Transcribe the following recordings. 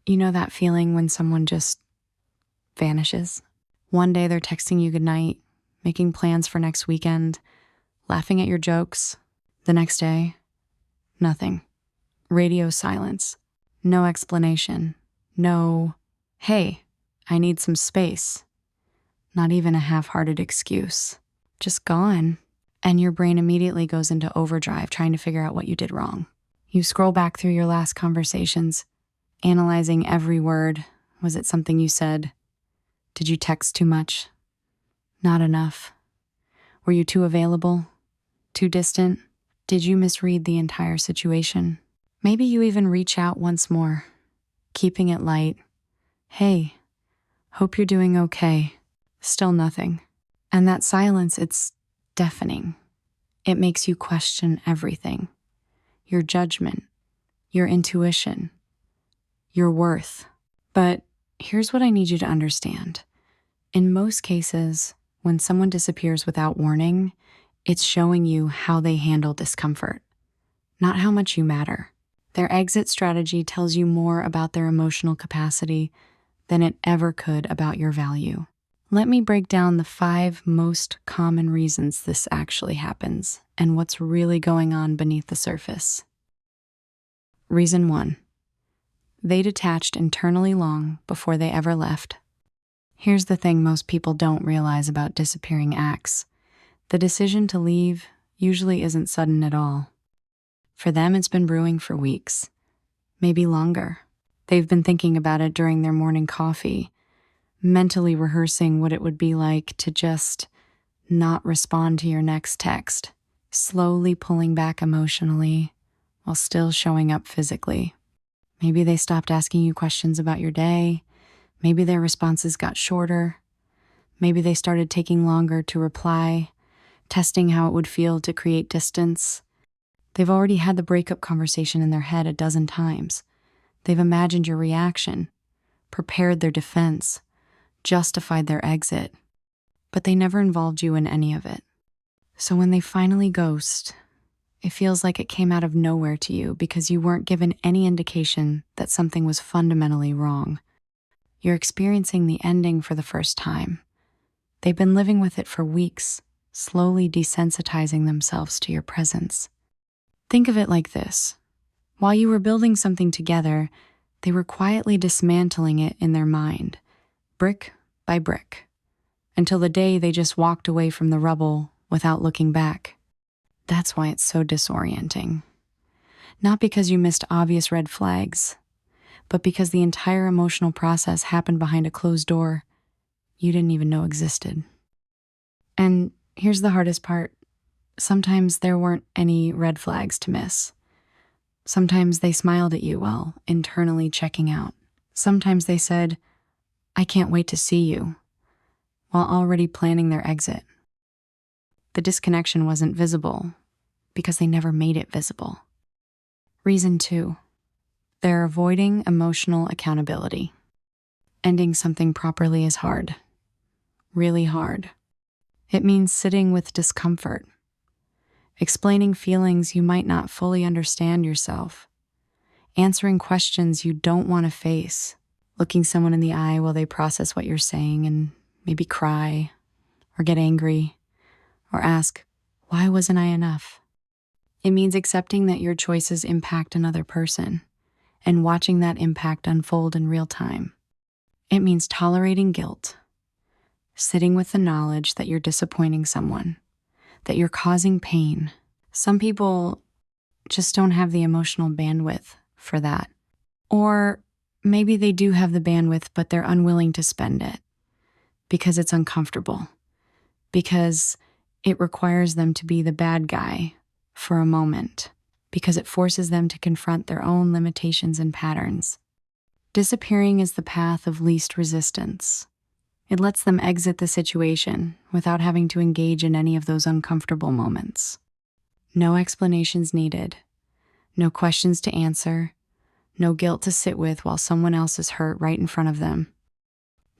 You know that feeling when someone just vanishes? One day they're texting you goodnight, making plans for next weekend, laughing at your jokes. The next day, nothing. Radio silence. No explanation. No, hey, I need some space. Not even a half-hearted excuse. Just gone. And your brain immediately goes into overdrive trying to figure out what you did wrong. You scroll back through your last conversations, analyzing every word. Was it something you said? Did you text too much? Not enough? Were you too available? Too distant? Did you misread the entire situation? Maybe you even reach out once more, keeping it light. Hey, hope you're doing okay. Still nothing. And that silence, it's deafening. It makes you question everything. Your judgment, your intuition, your worth. But here's what I need you to understand. In most cases, when someone disappears without warning, it's showing you how they handle discomfort, not how much you matter. Their exit strategy tells you more about their emotional capacity than it ever could about your value. Let me break down the 5 most common reasons this actually happens and what's really going on beneath the surface. Reason 1. They detached internally long before they ever left. Here's the thing most people don't realize about disappearing acts. The decision to leave usually isn't sudden at all. For them, it's been brewing for weeks, maybe longer. They've been thinking about it during their morning coffee, mentally rehearsing what it would be like to just not respond to your next text, slowly pulling back emotionally while still showing up physically. Maybe they stopped asking you questions about your day. Maybe their responses got shorter. Maybe they started taking longer to reply, testing how it would feel to create distance. They've already had the breakup conversation in their head a dozen times. They've imagined your reaction, prepared their defense, justified their exit, but they never involved you in any of it. So when they finally ghost, it feels like it came out of nowhere to you because you weren't given any indication that something was fundamentally wrong. You're experiencing the ending for the first time. They've been living with it for weeks, slowly desensitizing themselves to your presence. Think of it like this. While you were building something together, they were quietly dismantling it in their mind, brick by brick, until the day they just walked away from the rubble without looking back. That's why it's so disorienting. Not because you missed obvious red flags, but because the entire emotional process happened behind a closed door you didn't even know existed. And here's the hardest part. Sometimes there weren't any red flags to miss. Sometimes they smiled at you while internally checking out. Sometimes they said, "I can't wait to see you," while already planning their exit. The disconnection wasn't visible because they never made it visible. Reason 2. They're avoiding emotional accountability. Ending something properly is hard. Really hard. It means sitting with discomfort, explaining feelings you might not fully understand yourself, answering questions you don't want to face, looking someone in the eye while they process what you're saying and maybe cry or get angry or ask, "Why wasn't I enough?" It means accepting that your choices impact another person and watching that impact unfold in real time. It means tolerating guilt, sitting with the knowledge that you're disappointing someone, that you're causing pain. Some people just don't have the emotional bandwidth for that. Or maybe they do have the bandwidth, but they're unwilling to spend it because it's uncomfortable, because it requires them to be the bad guy for a moment, because it forces them to confront their own limitations and patterns. Disappearing is the path of least resistance. It lets them exit the situation without having to engage in any of those uncomfortable moments. No explanations needed, no questions to answer, no guilt to sit with while someone else is hurt right in front of them.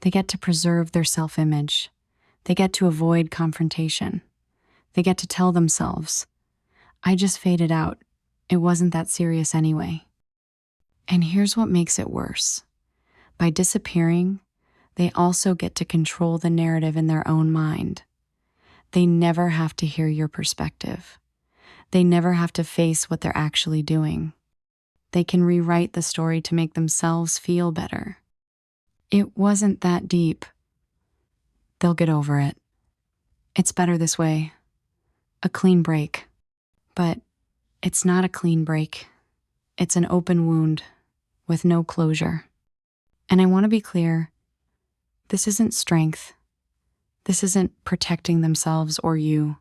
They get to preserve their self-image. They get to avoid confrontation. They get to tell themselves, "I just faded out. It wasn't that serious anyway." And here's what makes it worse. By disappearing, they also get to control the narrative in their own mind. They never have to hear your perspective. They never have to face what they're actually doing. They can rewrite the story to make themselves feel better. It wasn't that deep. They'll get over it. It's better this way. A clean break. But it's not a clean break. It's an open wound with no closure. And I want to be clear, this isn't strength. This isn't protecting themselves or you.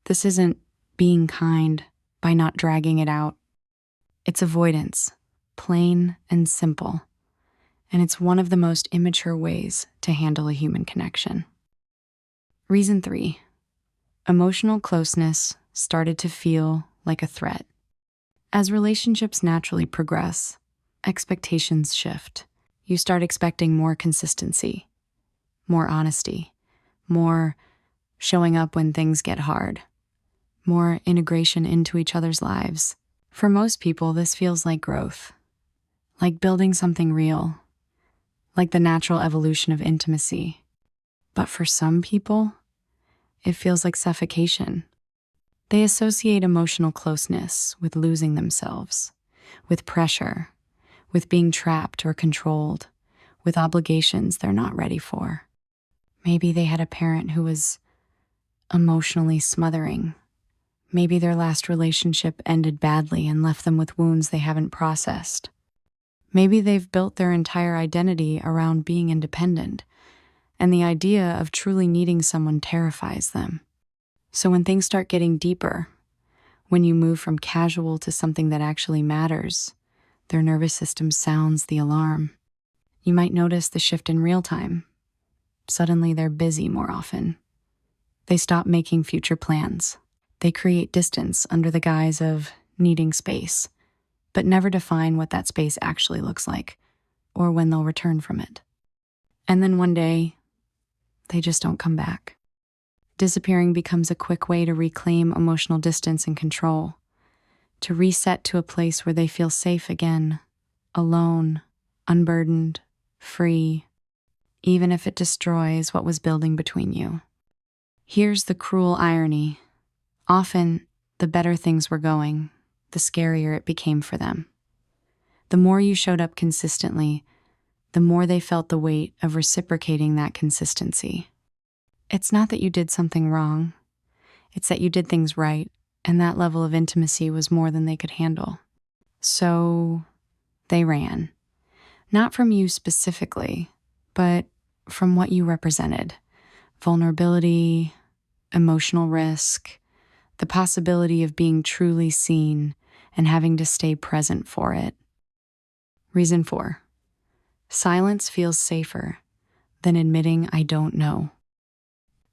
This isn't being kind by not dragging it out. It's avoidance, plain and simple. And it's one of the most immature ways to handle a human connection. Reason 3. Emotional closeness started to feel like a threat. As relationships naturally progress, expectations shift. You start expecting more consistency, more honesty, more showing up when things get hard, more integration into each other's lives. For most people, this feels like growth, like building something real, like the natural evolution of intimacy. But for some people, it feels like suffocation. They associate emotional closeness with losing themselves, with pressure, with being trapped or controlled, with obligations they're not ready for. Maybe they had a parent who was emotionally smothering. Maybe their last relationship ended badly and left them with wounds they haven't processed. Maybe they've built their entire identity around being independent, and the idea of truly needing someone terrifies them. So when things start getting deeper, when you move from casual to something that actually matters, their nervous system sounds the alarm. You might notice the shift in real time. Suddenly they're busy more often. They stop making future plans. They create distance under the guise of needing space, but never define what that space actually looks like or when they'll return from it. And then one day, they just don't come back. Disappearing becomes a quick way to reclaim emotional distance and control, to reset to a place where they feel safe again, alone, unburdened, free, even if it destroys what was building between you. Here's the cruel irony. Often, the better things were going, the scarier it became for them. The more you showed up consistently, the more they felt the weight of reciprocating that consistency. It's not that you did something wrong. It's that you did things right, and that level of intimacy was more than they could handle. So they ran. Not from you specifically, but from what you represented. Vulnerability, emotional risk, the possibility of being truly seen and having to stay present for it. Reason 4. Silence feels safer than admitting I don't know.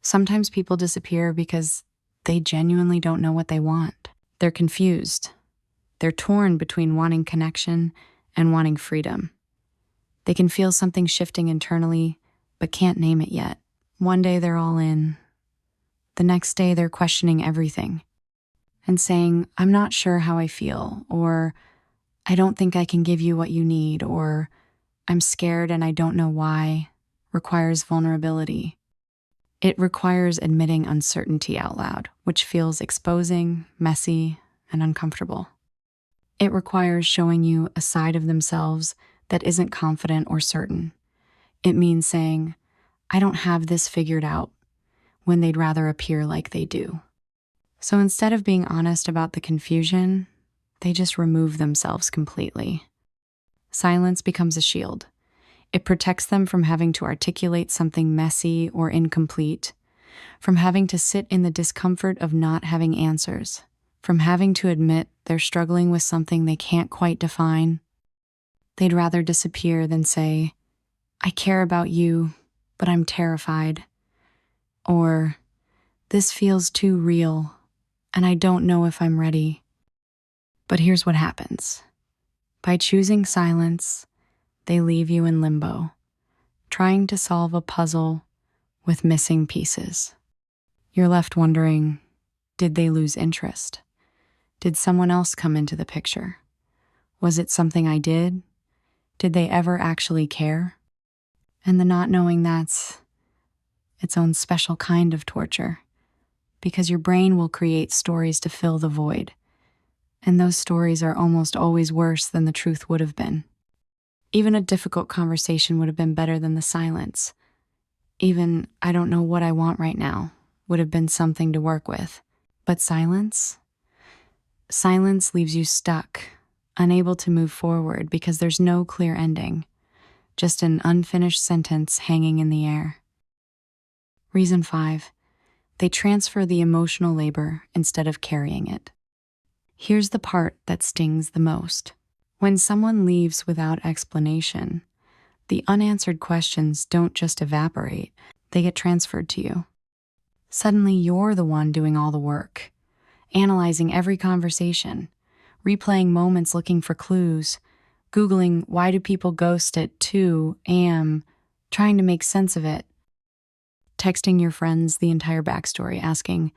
Sometimes people disappear because they genuinely don't know what they want. They're confused. They're torn between wanting connection and wanting freedom. They can feel something shifting internally, but can't name it yet. One day they're all in. The next day they're questioning everything and saying, I'm not sure how I feel, or I don't think I can give you what you need, or I'm scared and I don't know why, requires vulnerability. It requires admitting uncertainty out loud, which feels exposing, messy, and uncomfortable. It requires showing you a side of themselves that isn't confident or certain. It means saying, I don't have this figured out, when they'd rather appear like they do. So instead of being honest about the confusion, they just remove themselves completely. Silence becomes a shield. It protects them from having to articulate something messy or incomplete, from having to sit in the discomfort of not having answers, from having to admit they're struggling with something they can't quite define. They'd rather disappear than say, I care about you, but I'm terrified. Or, this feels too real, and I don't know if I'm ready. But here's what happens. By choosing silence, they leave you in limbo, trying to solve a puzzle with missing pieces. You're left wondering, did they lose interest? Did someone else come into the picture? Was it something I did? Did they ever actually care? And the not knowing, that's its own special kind of torture, because your brain will create stories to fill the void, and those stories are almost always worse than the truth would have been. Even a difficult conversation would have been better than the silence. Even, "I don't know what I want right now," would have been something to work with. But silence? Silence leaves you stuck, unable to move forward because there's no clear ending, just an unfinished sentence hanging in the air. Reason 5, they transfer the emotional labor instead of carrying it. Here's the part that stings the most. When someone leaves without explanation, the unanswered questions don't just evaporate, they get transferred to you. Suddenly you're the one doing all the work, analyzing every conversation, replaying moments looking for clues, Googling "why do people ghost at 2 a.m., trying to make sense of it, texting your friends the entire backstory, asking,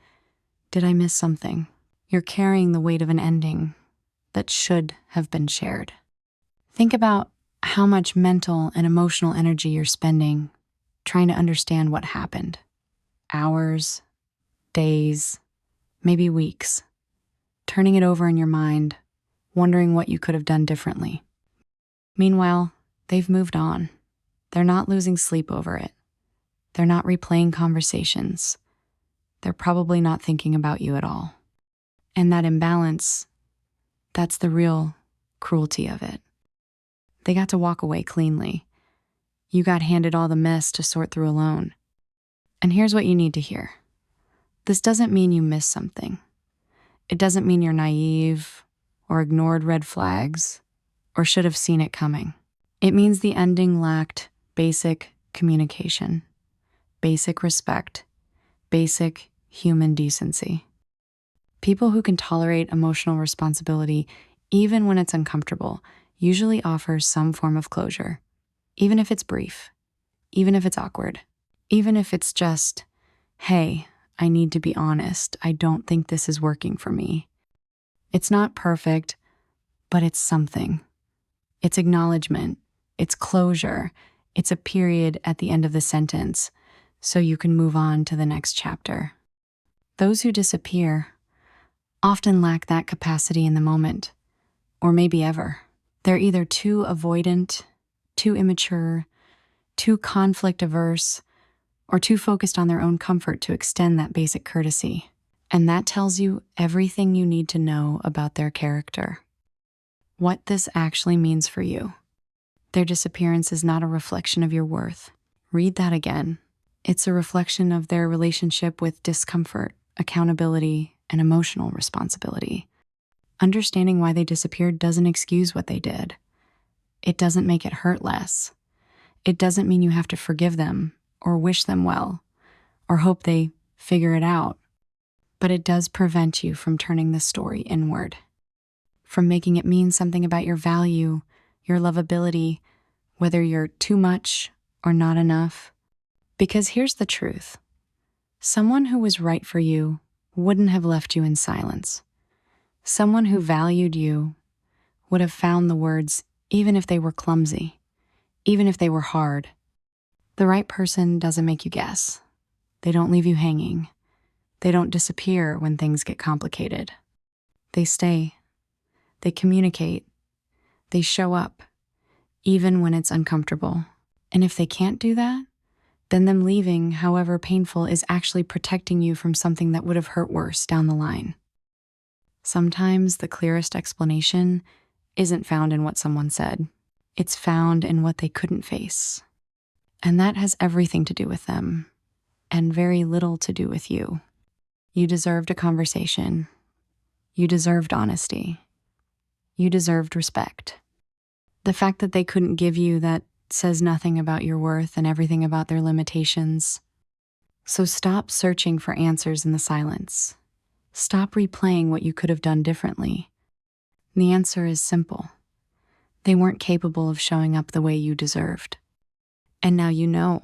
"Did I miss something?" You're carrying the weight of an ending that should have been shared. Think about how much mental and emotional energy you're spending trying to understand what happened. Hours, days, maybe weeks, turning it over in your mind, wondering what you could have done differently. Meanwhile, they've moved on. They're not losing sleep over it. They're not replaying conversations. They're probably not thinking about you at all. And that imbalance, that's the real cruelty of it. They got to walk away cleanly. You got handed all the mess to sort through alone. And here's what you need to hear. This doesn't mean you missed something. It doesn't mean you're naive or ignored red flags or should have seen it coming. It means the ending lacked basic communication, basic respect, basic human decency. People who can tolerate emotional responsibility, even when it's uncomfortable, usually offer some form of closure, even if it's brief, even if it's awkward, even if it's just, "Hey, I need to be honest. I don't think this is working for me." It's not perfect, but it's something. It's acknowledgement. It's closure. It's a period at the end of the sentence, so you can move on to the next chapter. Those who disappear often lack that capacity in the moment, or maybe ever. They're either too avoidant, too immature, too conflict averse, or too focused on their own comfort to extend that basic courtesy. And that tells you everything you need to know about their character. What this actually means for you. Their disappearance is not a reflection of your worth. Read that again. It's a reflection of their relationship with discomfort, accountability, and emotional responsibility. Understanding why they disappeared doesn't excuse what they did. It doesn't make it hurt less. It doesn't mean you have to forgive them or wish them well or hope they figure it out. But it does prevent you from turning the story inward, from making it mean something about your value, your lovability, whether you're too much or not enough. Because here's the truth. Someone who was right for you wouldn't have left you in silence. Someone who valued you would have found the words even if they were clumsy, even if they were hard. The right person doesn't make you guess. They don't leave you hanging. They don't disappear when things get complicated. They stay. They communicate. They show up, even when it's uncomfortable. And if they can't do that, then them leaving, however painful, is actually protecting you from something that would have hurt worse down the line. Sometimes the clearest explanation isn't found in what someone said. It's found in what they couldn't face. And that has everything to do with them, and very little to do with you. You deserved a conversation. You deserved honesty. You deserved respect. The fact that they couldn't give you that says nothing about your worth and everything about their limitations. So stop searching for answers in the silence. Stop replaying what you could have done differently. The answer is simple. They weren't capable of showing up the way you deserved. And now you know.